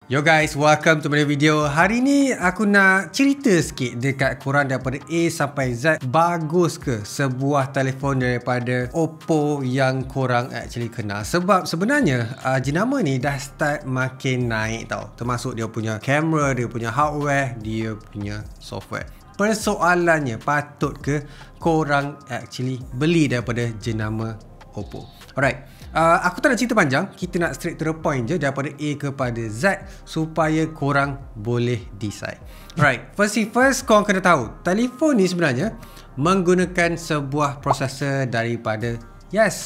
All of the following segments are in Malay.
Yo guys, welcome to my video. Hari ni aku nak cerita sikit dekat korang daripada A sampai Z. Bagus ke sebuah telefon daripada Oppo yang korang actually kenal? Sebab sebenarnya jenama ni dah start makin naik tau. Termasuk dia punya kamera, dia punya hardware, dia punya software. Persoalannya, patut ke korang actually beli daripada jenama Oppo? Alright. Aku tak nak cerita panjang. Kita nak straight to the point je, daripada A kepada Z, supaya korang boleh decide. Right, first korang kena tahu telefon ni sebenarnya menggunakan sebuah processor daripada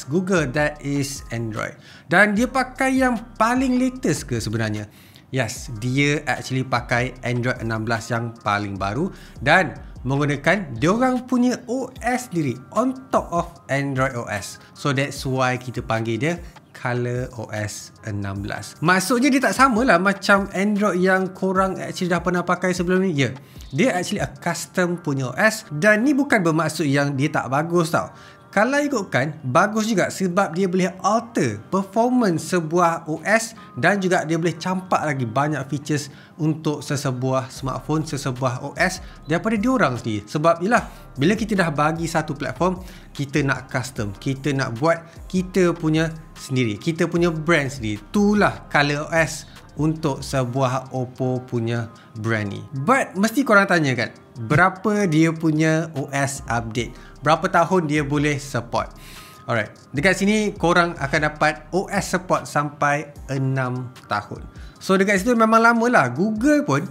Google, that is Android. Dan dia pakai yang paling latest ke sebenarnya? Yes, dia actually pakai Android 16 yang paling baru dan menggunakan diorang punya OS sendiri on top of Android OS. So that's why kita panggil dia ColorOS 16. Maksudnya dia tak samalah macam Android yang korang actually dah pernah pakai sebelum ni. Dia actually a custom punya OS. Dan ni bukan bermaksud yang dia tak bagus tau. Kalau ikutkan, bagus juga sebab dia boleh alter performance sebuah OS dan juga dia boleh campak lagi banyak features untuk sesebuah smartphone, sesebuah OS daripada diorang sendiri. Sebab yelah, bila kita dah bagi satu platform, kita nak custom, kita nak buat kita punya sendiri, kita punya brand sendiri. Itulah ColorOS untuk sebuah Oppo punya brand ni. But mesti korang tanya kan, berapa dia punya OS update? Berapa tahun dia boleh support? Alright, dekat sini korang akan dapat OS support sampai 6 tahun. So dekat situ memang lama lah. Google pun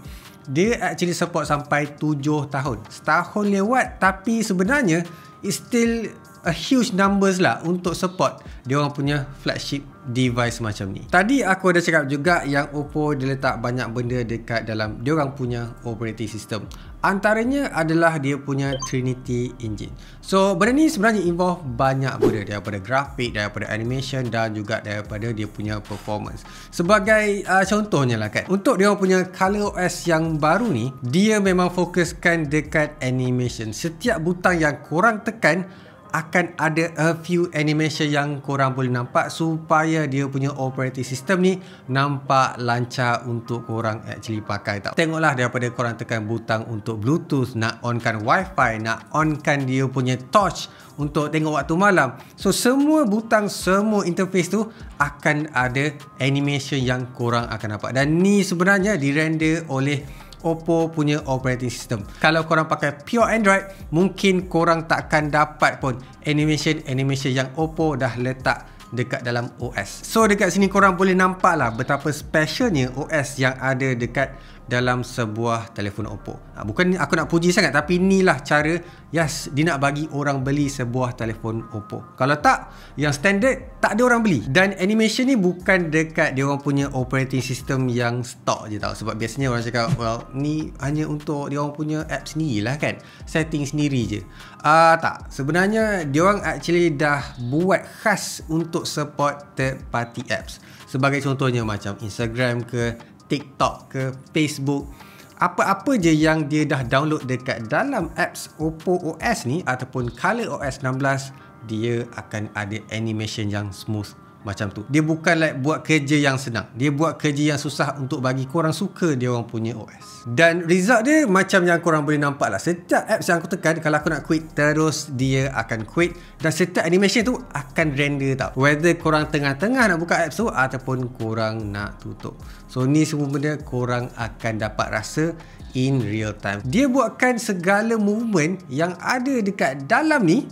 dia actually support sampai 7 tahun. Setahun lewat, tapi sebenarnya it's still a huge numbers lah untuk support dia orang punya flagship device macam ni. Tadi aku ada cakap juga yang Oppo dia letak banyak benda dekat dalam dia orang punya operating system. Antaranya adalah dia punya Trinity Engine. So benda ni sebenarnya involve banyak benda, daripada grafik, daripada animation dan juga daripada dia punya performance. Sebagai contohnya lah kan, untuk dia orang punya ColorOS yang baru ni, dia memang fokuskan dekat animation. Setiap butang yang korang tekan akan ada a few animation yang korang boleh nampak supaya dia punya operating system ni nampak lancar untuk korang actually pakai tau. Tengoklah daripada korang tekan butang untuk Bluetooth, nak onkan Wi-Fi, nak onkan dia punya torch untuk tengok waktu malam. So semua butang, semua interface tu akan ada animation yang korang akan nampak. Dan ni sebenarnya dirender oleh Oppo punya operating system. Kalau korang pakai pure Android, mungkin korang takkan dapat pun animation yang Oppo dah letak dekat dalam OS. So dekat sini korang boleh nampak lah betapa specialnya OS yang ada dekat dalam sebuah telefon Oppo. Bukan aku nak puji sangat, tapi inilah cara dia nak bagi orang beli sebuah telefon Oppo. Kalau tak, yang standard tak ada orang beli. Dan animation ni bukan dekat dia orang punya operating system yang stock je tau. Sebab biasanya orang cakap, well, ni hanya untuk dia orang punya app sendiri lah kan, setting sendiri je. Tak, sebenarnya dia orang actually dah buat khas untuk support third party apps. Sebagai contohnya macam Instagram ke, TikTok ke, Facebook, apa-apa je yang dia dah download dekat dalam apps Oppo OS ni ataupun ColorOS 16, dia akan ada animation yang smooth macam tu. Dia bukan buat kerja yang senang, dia buat kerja yang susah untuk bagi korang suka dia orang punya OS. Dan result dia macam yang korang boleh nampak lah. Setiap apps yang aku tekan, kalau aku nak quit, terus dia akan quit. Dan setiap animation tu akan render tau, whether korang tengah-tengah nak buka apps tu ataupun korang nak tutup. So ni semua benda korang akan dapat rasa in real time. Dia buatkan segala movement yang ada dekat dalam ni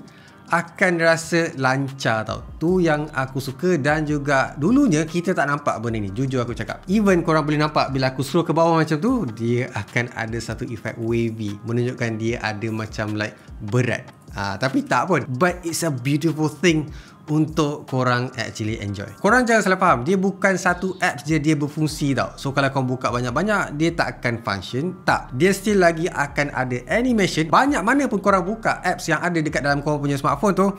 akan rasa lancar tau. Tu yang aku suka. Dan juga dulunya kita tak nampak benda ni, jujur aku cakap. Even korang boleh nampak bila aku scroll ke bawah macam tu, dia akan ada satu efek wavy, menunjukkan dia ada macam berat. Tapi tak pun, but it's a beautiful thing untuk korang actually enjoy. Korang jangan salah faham, dia bukan satu apps je dia berfungsi tau. So kalau korang buka banyak-banyak, dia tak akan function. Tak, dia still lagi akan ada animation. Banyak mana pun korang buka apps yang ada dekat dalam korang punya smartphone tu,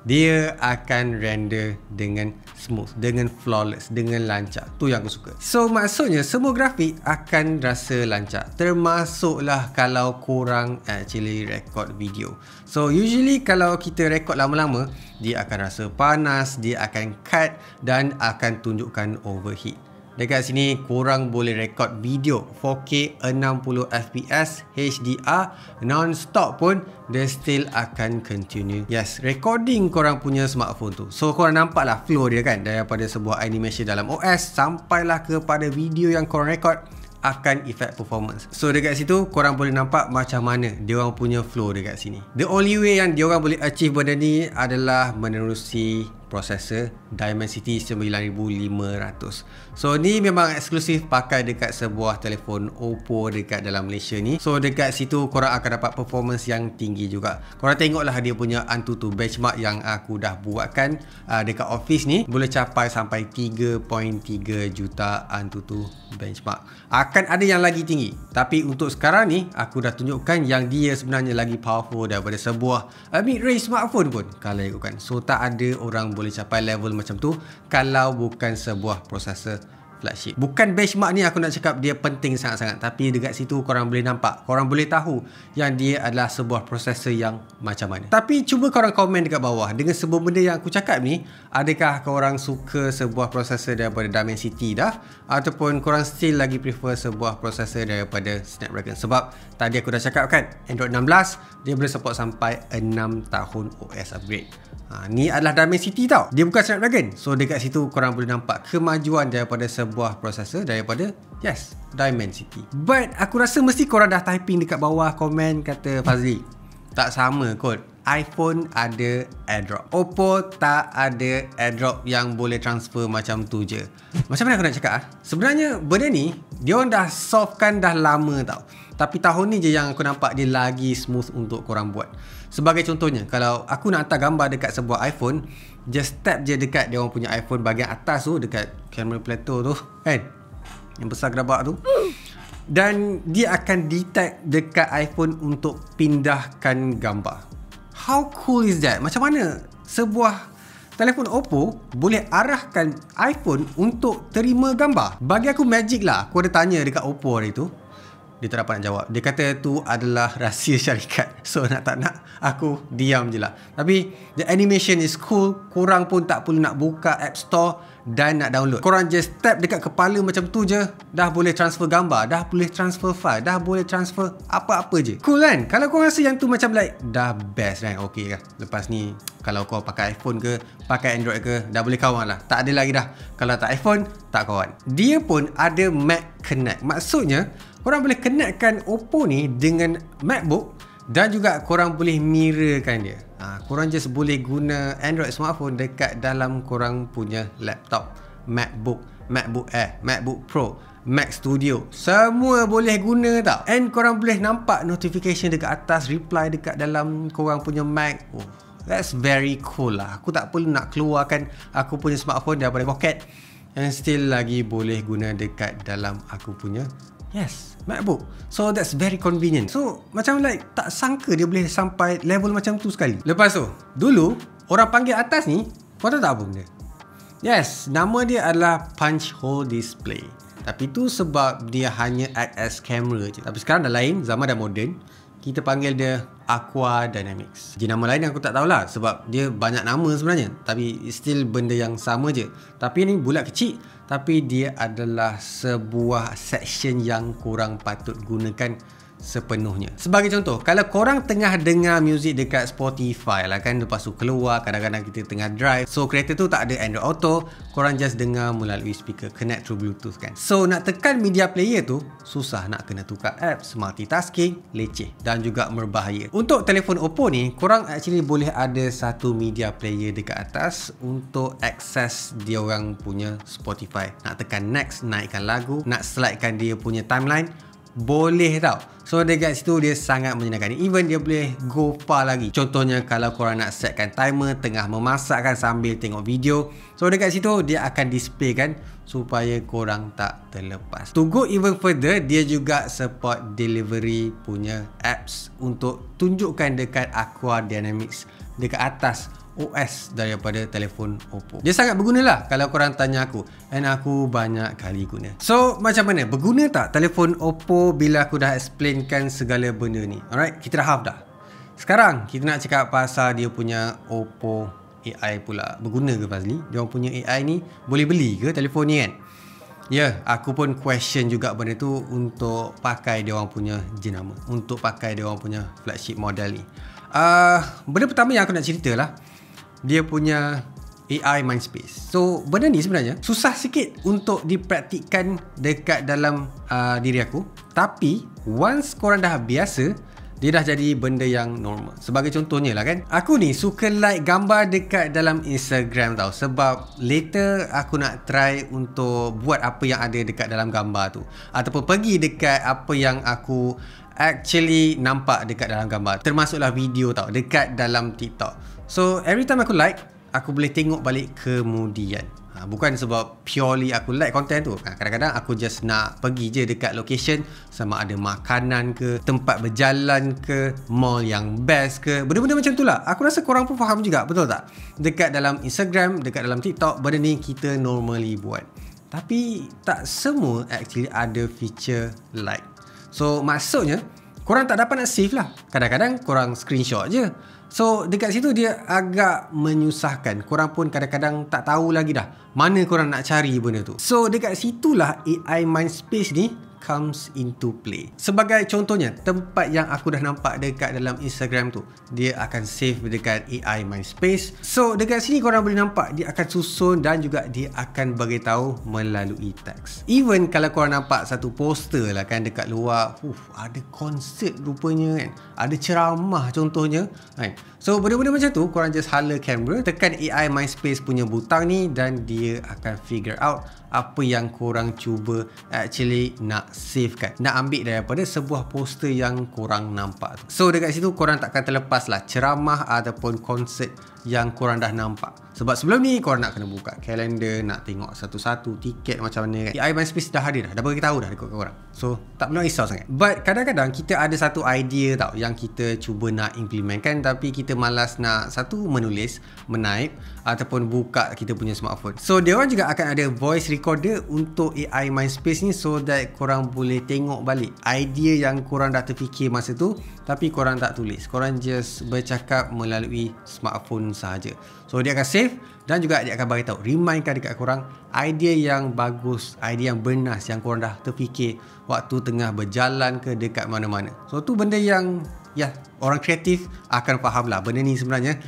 dia akan render dengan smooth, dengan flawless, dengan lancar. Tu yang aku suka. So maksudnya semua grafik akan rasa lancar, termasuklah kalau korang actually record video. So usually kalau kita record lama-lama, dia akan rasa panas, dia akan cut dan akan tunjukkan overheat. Dekat sini korang boleh rekod video 4K 60fps HDR non-stop pun dia still akan continue. Yes, recording korang punya smartphone tu. So korang nampak lah flow dia kan, daripada sebuah animation dalam OS sampailah kepada video yang korang rekod akan effect performance. So dekat situ korang boleh nampak macam mana diorang punya flow dekat sini. The only way yang diorang boleh achieve benda ni adalah menerusi prosesor Dimensity 9500. So ni memang eksklusif pakai dekat sebuah telefon Oppo dekat dalam Malaysia ni. So dekat situ korang akan dapat performance yang tinggi juga. Korang tengoklah dia punya AnTuTu benchmark yang aku dah buatkan dekat office ni, boleh capai sampai 3.3 juta AnTuTu benchmark. Akan ada yang lagi tinggi, tapi untuk sekarang ni aku dah tunjukkan yang dia sebenarnya lagi powerful daripada sebuah mid-range smartphone pun kalau ikutkan. So tak ada orang boleh capai level macam tu kalau bukan sebuah prosesor flagship. Bukan benchmark ni aku nak cakap dia penting sangat-sangat, tapi dekat situ korang boleh nampak, korang boleh tahu yang dia adalah sebuah prosesor yang macam mana. Tapi cuba korang komen dekat bawah dengan sebuah benda yang aku cakap ni, adakah korang suka sebuah prosesor daripada Dimensity dah, ataupun korang still lagi prefer sebuah prosesor daripada Snapdragon. Sebab tadi aku dah cakap kan, Android 16 dia boleh support sampai 6 tahun OS upgrade. Ni adalah Dimensity tau, dia bukan Snapdragon. So dekat situ korang boleh nampak kemajuan daripada sebuah prosesor daripada Dimensity. But aku rasa mesti korang dah typing dekat bawah komen kata, Fazli, tak sama kot, iPhone ada AirDrop, Oppo tak ada AirDrop yang boleh transfer macam tu je. Macam mana aku nak cakap sebenarnya benda ni diorang dah solvekan dah lama tau, tapi tahun ni je yang aku nampak dia lagi smooth untuk korang buat. Sebagai contohnya, kalau aku nak hantar gambar dekat sebuah iPhone, just tap je dekat dia orang punya iPhone bahagian atas tu, dekat camera plateau tu kan, yang besar gerabak tu, dan dia akan detect dekat iPhone untuk pindahkan gambar. How cool is that? Macam mana sebuah telefon Oppo boleh arahkan iPhone untuk terima gambar? Bagi aku magic lah. Aku ada tanya dekat Oppo hari tu, dia tak dapat nak jawab. Dia kata tu adalah rahsia syarikat. So nak tak nak aku diam je lah. Tapi the animation is cool. Korang pun tak perlu nak buka App Store dan nak download. Korang just tap dekat kepala macam tu je, dah boleh transfer gambar, dah boleh transfer file, dah boleh transfer apa-apa je. Cool kan? Kalau kau rasa yang tu macam like dah best kan, okay kan. Lepas ni kalau kau pakai iPhone ke, pakai Android ke, dah boleh kawan lah. Tak ada lagi dah. Kalau tak iPhone, tak kawan. Dia pun ada Mac Connect. Maksudnya korang boleh connectkan Oppo ni dengan MacBook dan juga korang boleh mirrorkan dia. Korang just boleh guna Android smartphone dekat dalam korang punya laptop, MacBook, MacBook Air, MacBook Pro, Mac Studio, semua boleh guna tau. And korang boleh nampak notification dekat atas, reply dekat dalam korang punya Mac. That's very cool lah. Aku tak perlu nak keluarkan aku punya smartphone daripada poket, and still lagi boleh guna dekat dalam aku punya MacBook. So that's very convenient. So macam like tak sangka dia boleh sampai level macam tu sekali. Lepas tu, dulu orang panggil atas ni, kau tahu tak apa benda? Yes, nama dia adalah punch hole display. Tapi tu sebab dia hanya act as camera je. Tapi sekarang dah lain, zaman dah moden. Kita panggil dia Aqua Dynamics. Nama lain aku tak tahulah sebab dia banyak nama sebenarnya, tapi still benda yang sama je. Tapi ni bulat kecil, tapi dia adalah sebuah section yang korang patut gunakan sepenuhnya. Sebagai contoh, kalau korang tengah dengar music dekat Spotify lah kan, lepas tu keluar, kadang-kadang kita tengah drive, so kereta tu tak ada Android Auto, korang just dengar melalui speaker, connect through Bluetooth kan. So nak tekan media player tu susah, nak kena tukar apps, multitasking, leceh dan juga berbahaya. Untuk telefon Oppo ni, korang actually boleh ada satu media player dekat atas untuk akses dia orang punya Spotify. Nak tekan next, naikkan lagu, nak slidekan dia punya timeline, boleh tau. So dekat situ dia sangat menyenangkan. Even dia boleh go far lagi. Contohnya kalau korang nak setkan timer tengah memasak kan sambil tengok video, so dekat situ dia akan display kan supaya korang tak terlepas. To go even further, dia juga support delivery punya apps untuk tunjukkan dekat Aqua Dynamics dekat atas OS daripada telefon Oppo. Dia sangat berguna lah kalau korang tanya aku, and aku banyak kali guna. So macam mana? Berguna tak telefon Oppo bila aku dah explainkan segala benda ni? Alright, kita dah half dah. Sekarang kita nak cakap pasal dia punya Oppo AI pula. Berguna ke Fazli? Dia punya AI ni boleh beli ke telefon ni kan? Ya, aku pun question juga benda tu untuk pakai dia orang punya jenama, untuk pakai dia orang punya flagship model ni. Benda pertama yang aku nak cerita lah, dia punya AI Mindspace. So, benda ni sebenarnya susah sikit untuk dipraktikkan dekat dalam diri aku. Tapi, once korang dah biasa, dia dah jadi benda yang normal. Sebagai contohnya lah kan, aku ni suka like gambar dekat dalam Instagram tau. Sebab later aku nak try untuk buat apa yang ada dekat dalam gambar tu, ataupun pergi dekat apa yang aku actually nampak dekat dalam gambar. Termasuklah video tau, dekat dalam TikTok. So every time aku like, aku boleh tengok balik kemudian. Bukan sebab purely aku like content tu. Kadang-kadang aku just nak pergi je dekat location, sama ada makanan ke, tempat berjalan ke, mall yang best ke, benda-benda macam tu lah. Aku rasa korang pun faham juga, betul tak? Dekat dalam Instagram, dekat dalam TikTok, benda ni kita normally buat. Tapi tak semua actually ada feature like. So maksudnya korang tak dapat nak save lah. Kadang-kadang korang screenshot je. So dekat situ dia agak menyusahkan. Korang pun kadang-kadang tak tahu lagi dah mana korang nak cari benda tu. So dekat situlah AI Mindspace ni comes into play. Sebagai contohnya, tempat yang aku dah nampak dekat dalam Instagram tu, dia akan save dekat AI Mindspace. So dekat sini korang boleh nampak dia akan susun dan juga dia akan beritahu melalui teks. Even kalau korang nampak satu poster lah kan dekat luar, ada konsert rupanya kan, ada ceramah contohnya kan. So benda-benda macam tu korang just hala kamera, tekan AI Mindspace punya butang ni dan dia akan figure out apa yang korang cuba actually nak save kan, nak ambil daripada sebuah poster yang korang nampak tu. So dekat situ korang takkan terlepas lah ceramah ataupun konsert yang korang dah nampak. Sebab sebelum ni korang nak kena buka kalender, nak tengok satu-satu tiket macam mana kan. AI Mindspace dah hadir dah beritahu dah dekat korang. So tak perlu risau sangat. But kadang-kadang kita ada satu idea tau yang kita cuba nak implementkan, tapi kita malas nak satu menulis, menaip ataupun buka kita punya smartphone. So dia orang juga akan ada voice recorder untuk AI Mindspace ni, so that korang boleh tengok balik idea yang korang dah terfikir masa tu, tapi korang tak tulis. Korang just bercakap melalui smartphone sahaja. So dia akan save dan juga dia akan beritahu, remindkan dekat korang idea yang bagus, idea yang bernas yang korang dah terfikir waktu tengah berjalan ke dekat mana-mana. So tu benda yang orang kreatif akan faham lah. Benda ni sebenarnya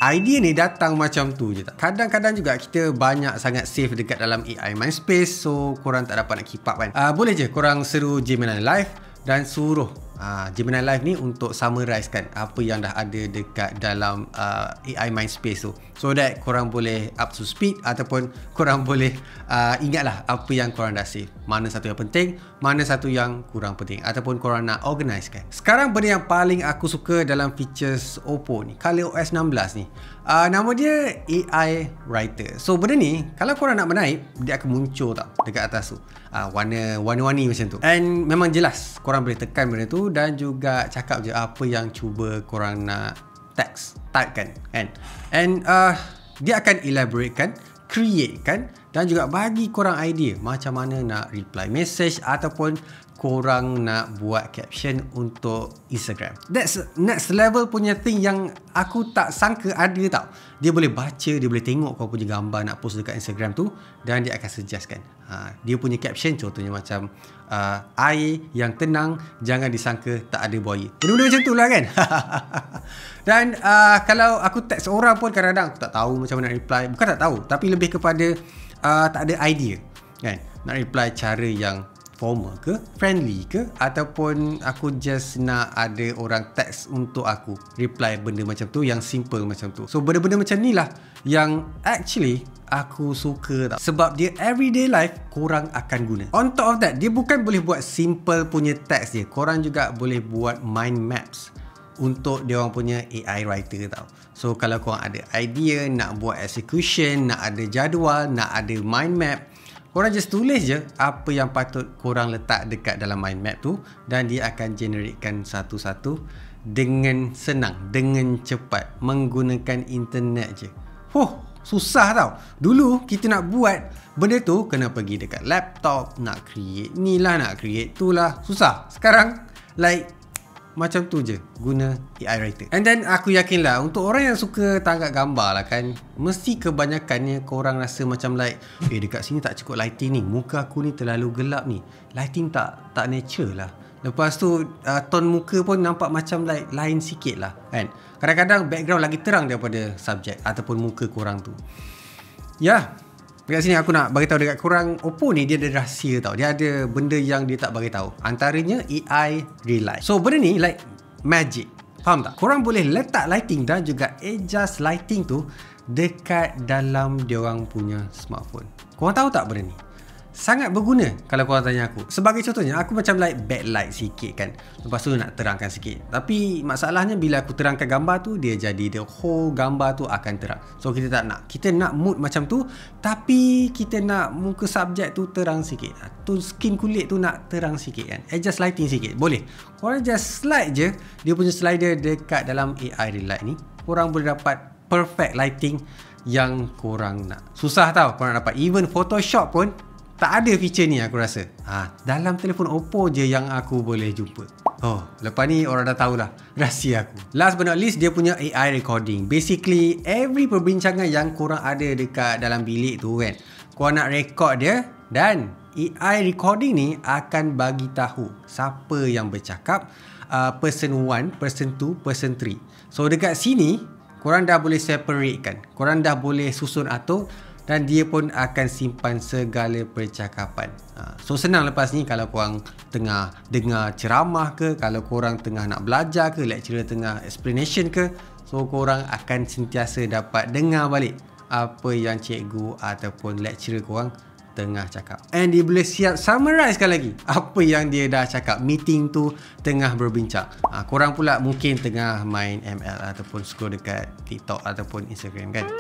idea ni datang macam tu je tak. Kadang-kadang juga kita banyak sangat save dekat dalam AI Mindspace, so korang tak dapat nak keep up kan. Boleh je korang seru Gemini Live dan suruh Gemini Live ni untuk summarize kan apa yang dah ada dekat dalam AI Mindspace tu, so that korang boleh up to speed ataupun korang boleh ingatlah apa yang korang dah save, mana satu yang penting, mana satu yang kurang penting, ataupun korang nak organize kan. Sekarang benda yang paling aku suka dalam features Oppo ni, ColorOS 16 ni, nama dia AI Writer. So benda ni kalau korang nak menaip, dia akan muncul tau dekat atas tu, warna-warni macam tu. And memang jelas korang boleh tekan benda tu dan juga cakap je apa yang cuba korang nak type kan. And dia akan elaborate kan, create kan, dan juga bagi korang idea macam mana nak reply message ataupun korang nak buat caption untuk Instagram. That's next level punya thing yang aku tak sangka ada tau. Dia boleh baca, dia boleh tengok kau punya gambar nak post dekat Instagram tu, dan dia akan suggestkan. Dia punya caption contohnya macam air yang tenang, jangan disangka tak ada buaya. Benda-benda macam tu lah kan. Dan kalau aku text orang pun kadang-kadang aku tak tahu macam mana nak reply. Bukan tak tahu, tapi lebih kepada tak ada idea kan, nak reply cara yang formal ke, friendly ke, ataupun aku just nak ada orang text untuk aku reply benda macam tu yang simple macam tu. So benda-benda macam ni lah yang actually aku suka tau. Sebab dia everyday life korang akan guna. On top of that, dia bukan boleh buat simple punya text je, korang juga boleh buat mind maps untuk dia orang punya AI writer tau. So kalau korang ada idea nak buat execution, nak ada jadual, nak ada mind map, korang just tulis je apa yang patut korang letak dekat dalam mind map tu, dan dia akan generatekan satu-satu dengan senang, dengan cepat, menggunakan internet je. Susah tau. Dulu kita nak buat benda tu kena pergi dekat laptop, nak create ni lah, nak create tu lah, susah. Sekarang like macam tu je guna AI writer. And then aku yakin lah untuk orang yang suka tangkap gambar lah kan, mesti kebanyakannya korang rasa macam like dekat sini tak cukup lighting ni, muka aku ni terlalu gelap ni, lighting tak natural lah. Lepas tu tone muka pun nampak macam like lain sikit lah kan. Kadang-kadang background lagi terang daripada subjek ataupun muka korang tu. Ya, dekat sini aku nak bagi tahu dekat korang, Oppo ni dia ada rahsia tau. Dia ada benda yang dia tak bagi tahu. Antaranya AI Relight. So benda ni like magic. Faham tak? Korang boleh letak lighting dan juga adjust lighting tu dekat dalam diorang punya smartphone. Korang tahu tak benda ni? Sangat berguna kalau korang tanya aku. Sebagai contohnya, aku macam like backlight sikit kan, lepas tu nak terangkan sikit. Tapi masalahnya bila aku terangkan gambar tu, dia jadi the whole gambar tu akan terang. So kita tak nak. Kita nak mood macam tu, tapi kita nak muka subjek tu terang sikit. Tu skin kulit tu nak terang sikit kan. Adjust lighting sikit. Boleh. Korang just slide je dia punya slider dekat dalam AI Relight ni. Korang boleh dapat perfect lighting yang korang nak. Susah tau korang dapat. Even Photoshop pun tak ada feature ni aku rasa. Dalam telefon Oppo je yang aku boleh jumpa. Lepas ni orang dah tahulah rahsia aku. Last but not least, dia punya AI recording. Basically, every perbincangan yang korang ada dekat dalam bilik tu kan, korang nak record dia, dan AI recording ni akan bagi tahu siapa yang bercakap, person 1, person 2, person 3. So dekat sini korang dah boleh separate kan. Korang dah boleh susun atur dan dia pun akan simpan segala percakapan. So senang lepas ni kalau korang tengah dengar ceramah ke, kalau korang tengah nak belajar ke, lecturer tengah explanation ke, so korang akan sentiasa dapat dengar balik apa yang cikgu ataupun lecturer korang tengah cakap. And dia boleh siap summarizekan lagi apa yang dia dah cakap. Meeting tu tengah berbincang. Korang pula mungkin tengah main ML ataupun scroll dekat TikTok ataupun Instagram kan.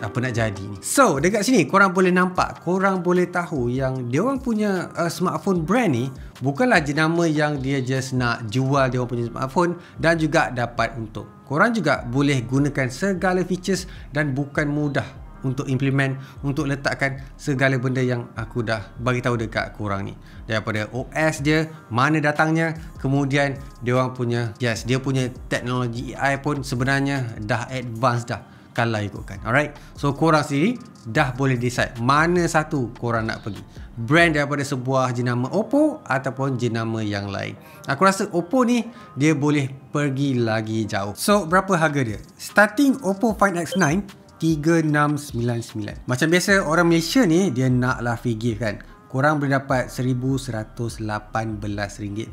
Apa nak jadi ni? So dekat sini korang boleh nampak, korang boleh tahu yang dia orang punya smartphone brand ni bukanlah jenama yang dia just nak jual dia orang punya smartphone dan juga dapat untung. Korang juga boleh gunakan segala features dan bukan mudah untuk implement, untuk letakkan segala benda yang aku dah bagi tahu dekat korang ni. Daripada OS dia, mana datangnya, kemudian dia orang punya, dia punya teknologi AI pun sebenarnya dah advance dah kalau ikutkan. Alright, so korang sendiri dah boleh decide mana satu korang nak pergi, brand daripada sebuah jenama Oppo ataupun jenama yang lain. Aku rasa Oppo ni dia boleh pergi lagi jauh. So berapa harga dia? Starting Oppo Find X9 3699. Macam biasa orang Malaysia ni dia naklah free gift kan. Korang boleh dapat RM1,118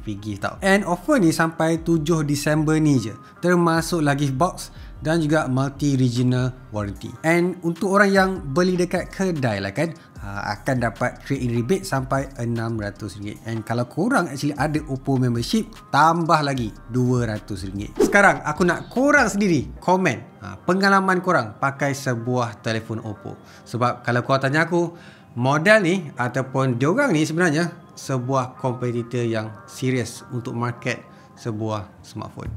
free gift tau. And offer ni sampai 7 Disember ni je, termasuk lagi gift box dan juga multi-regional warranty. And untuk orang yang beli dekat kedai lah kan, akan dapat trade-in rebate sampai RM600. And kalau korang actually ada Oppo membership, tambah lagi RM200. Sekarang aku nak korang sendiri komen pengalaman korang pakai sebuah telefon Oppo. Sebab kalau korang tanya aku, model ni ataupun diorang ni sebenarnya sebuah kompetitor yang serius untuk market sebuah smartphone.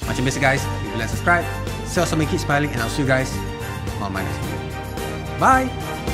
Macam biasa guys, like, subscribe, so make it smiling, and I'll see you guys on my next video. Bye!